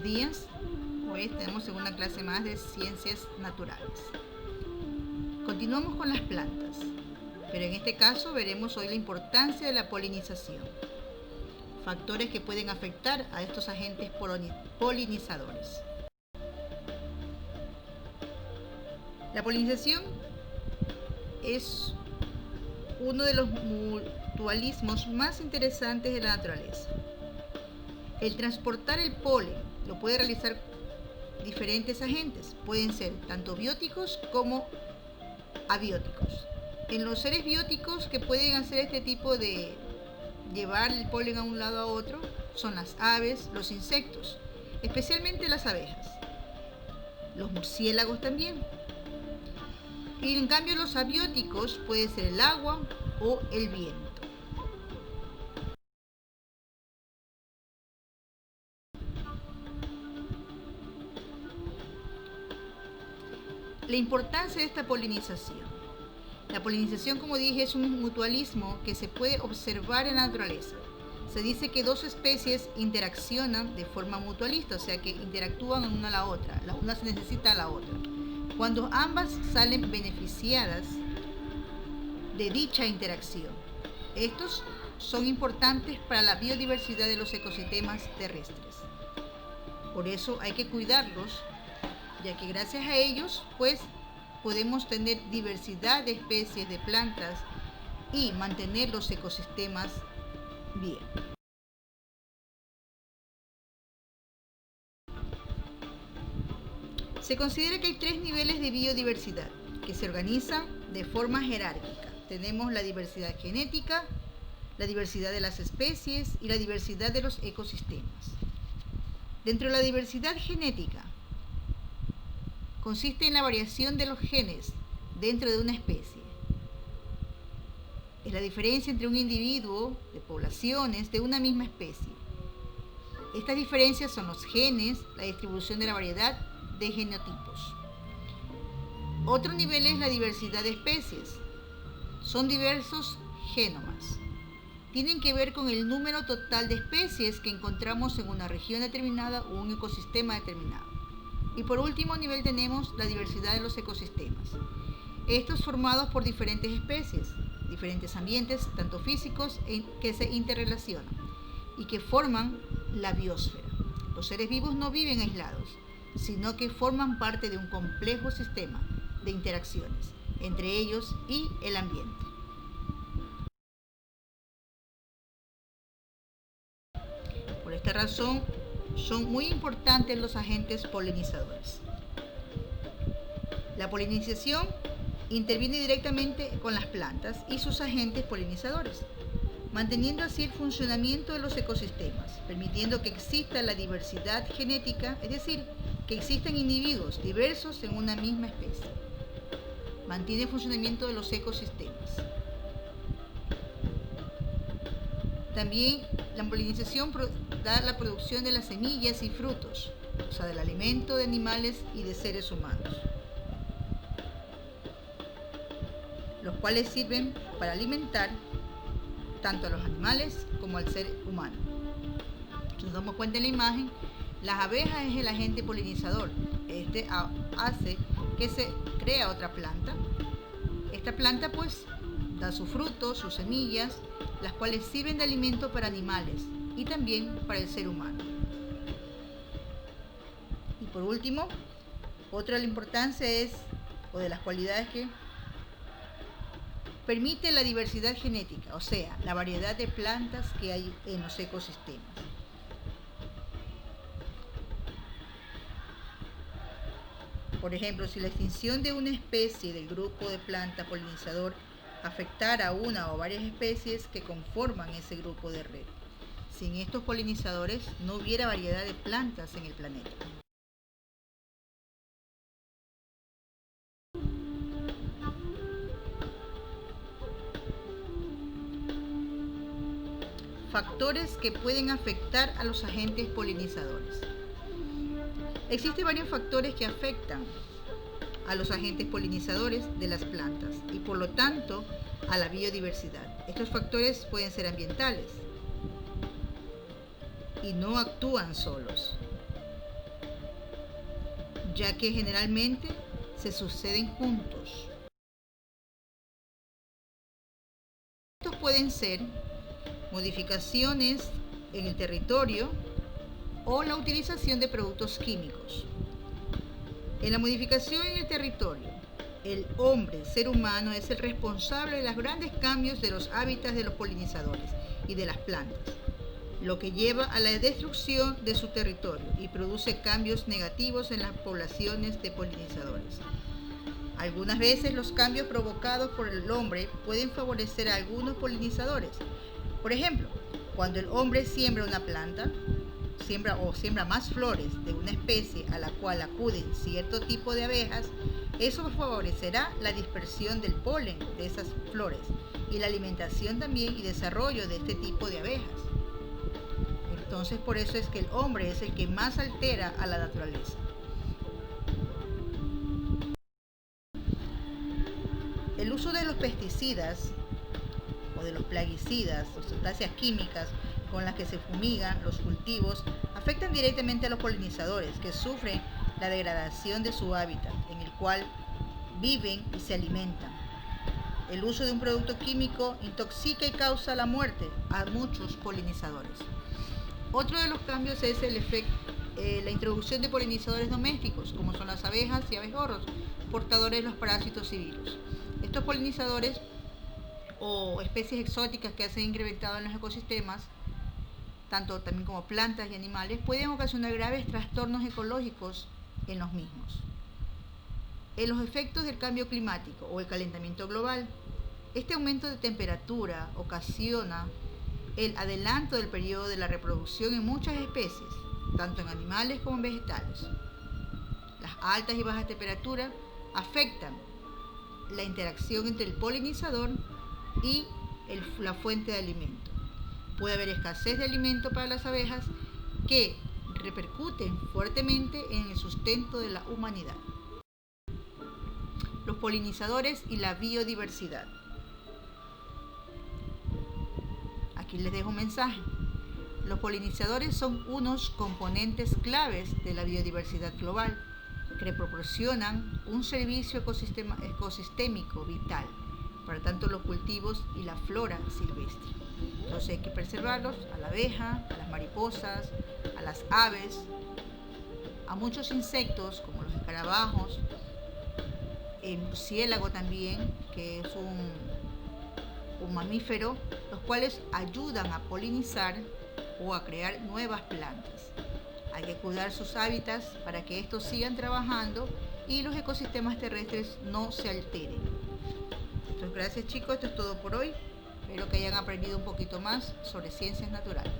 buenos días. Hoy tenemos segunda clase más de ciencias naturales. Continuamos con las plantas, pero en este caso veremos hoy la importancia de la polinización, factores que pueden afectar a estos agentes polinizadores. La polinización es uno de los mutualismos más interesantes de la naturaleza. El transportar el polen lo puede realizar diferentes agentes, pueden ser tanto bióticos como abióticos. En los seres bióticos que pueden hacer este tipo de llevar el polen a un lado a otro son las aves, los insectos, especialmente las abejas, los murciélagos también. Y en cambio los abióticos puede ser el agua o el viento. La importancia de esta polinización. La polinización, como dije, es un mutualismo que se puede observar en la naturaleza. Se dice que dos especies interaccionan de forma mutualista, o sea que interactúan una a la otra, la una se necesita a la otra, cuando ambas salen beneficiadas de dicha interacción. Estos son importantes para la biodiversidad de los ecosistemas terrestres. Por eso hay que cuidarlos, ya que gracias a ellos pues podemos tener diversidad de especies de plantas y mantener los ecosistemas bien. Se considera que hay 3 niveles de biodiversidad que se organizan de forma jerárquica. Tenemos la diversidad genética, la diversidad de las especies y la diversidad de los ecosistemas. Dentro de la diversidad genética, consiste en la variación de los genes dentro de una especie. Es la diferencia entre un individuo de poblaciones de una misma especie. Estas diferencias son los genes, la distribución de la variedad de genotipos. Otro nivel es la diversidad de especies. Son diversos genomas. Tienen que ver con el número total de especies que encontramos en una región determinada o un ecosistema determinado. Y por último nivel tenemos la diversidad de los ecosistemas. Estos formados por diferentes especies, diferentes ambientes, tanto físicos que se interrelacionan y que forman la biosfera. Los seres vivos no viven aislados, sino que forman parte de un complejo sistema de interacciones entre ellos y el ambiente. Por esta razón, son muy importantes los agentes polinizadores. La polinización interviene directamente con las plantas y sus agentes polinizadores, manteniendo así el funcionamiento de los ecosistemas, permitiendo que exista la diversidad genética, es decir, que existan individuos diversos en una misma especie. Mantiene el funcionamiento de los ecosistemas. También la polinización da la producción de las semillas y frutos, o sea, del alimento de animales y de seres humanos, los cuales sirven para alimentar tanto a los animales como al ser humano. Si nos damos cuenta en la imagen, las abejas es el agente polinizador. Este hace que se crea otra planta. Esta planta pues da sus frutos, sus semillas, las cuales sirven de alimento para animales y también para el ser humano. Y por último, otra de la importancia es, o de las cualidades que permite la diversidad genética, o sea, la variedad de plantas que hay en los ecosistemas. Por ejemplo, si la extinción de una especie del grupo de planta polinizador afectara a una o varias especies que conforman ese grupo de red, sin estos polinizadores no hubiera variedad de plantas en el planeta. Factores que pueden afectar a los agentes polinizadores. Existen varios factores que afectan a los agentes polinizadores de las plantas y por lo tanto a la biodiversidad. Estos factores pueden ser ambientales y no actúan solos. ya que generalmente se suceden juntos. Estos pueden ser modificaciones en el territorio o la utilización de productos químicos. En la modificación en el territorio, el hombre, el ser humano, es el responsable de los grandes cambios de los hábitats de los polinizadores y de las plantas, lo que lleva a la destrucción de su territorio y produce cambios negativos en las poblaciones de polinizadores. Algunas veces los cambios provocados por el hombre pueden favorecer a algunos polinizadores. Por ejemplo, cuando el hombre siembra una planta, siembra más flores de una especie a la cual acuden cierto tipo de abejas, eso favorecerá la dispersión del polen de esas flores y la alimentación también y desarrollo de este tipo de abejas. Entonces, por eso es que el hombre es el que más altera a la naturaleza. El uso de los pesticidas o de los plaguicidas o sustancias químicas con las que se fumigan los cultivos afectan directamente a los polinizadores, que sufren la degradación de su hábitat en el cual viven y se alimentan. El uso de un producto químico intoxica y causa la muerte a muchos polinizadores. Otro de los cambios es la introducción de polinizadores domésticos, como son las abejas y abejorros, portadores de los parásitos y virus. Estos polinizadores o especies exóticas que se han incrementado en los ecosistemas, tanto también como plantas y animales, pueden ocasionar graves trastornos ecológicos en los mismos. En los efectos del cambio climático o el calentamiento global, este aumento de temperatura ocasiona el adelanto del periodo de la reproducción en muchas especies, tanto en animales como en vegetales. Las altas y bajas temperaturas afectan la interacción entre el polinizador y la fuente de alimento. Puede haber escasez de alimento para las abejas que repercuten fuertemente en el sustento de la humanidad. Los polinizadores y la biodiversidad. Aquí les dejo un mensaje. Los polinizadores son unos componentes claves de la biodiversidad global que proporcionan un servicio ecosistémico vital para tanto los cultivos y la flora silvestre. Entonces hay que preservarlos, a la abeja, a las mariposas, a las aves, a muchos insectos como los escarabajos, el murciélago también, que es un mamífero, los cuales ayudan a polinizar o a crear nuevas plantas. Hay que cuidar sus hábitats para que estos sigan trabajando y los ecosistemas terrestres no se alteren. Entonces, gracias chicos, esto es todo por hoy. Espero que hayan aprendido un poquito más sobre ciencias naturales.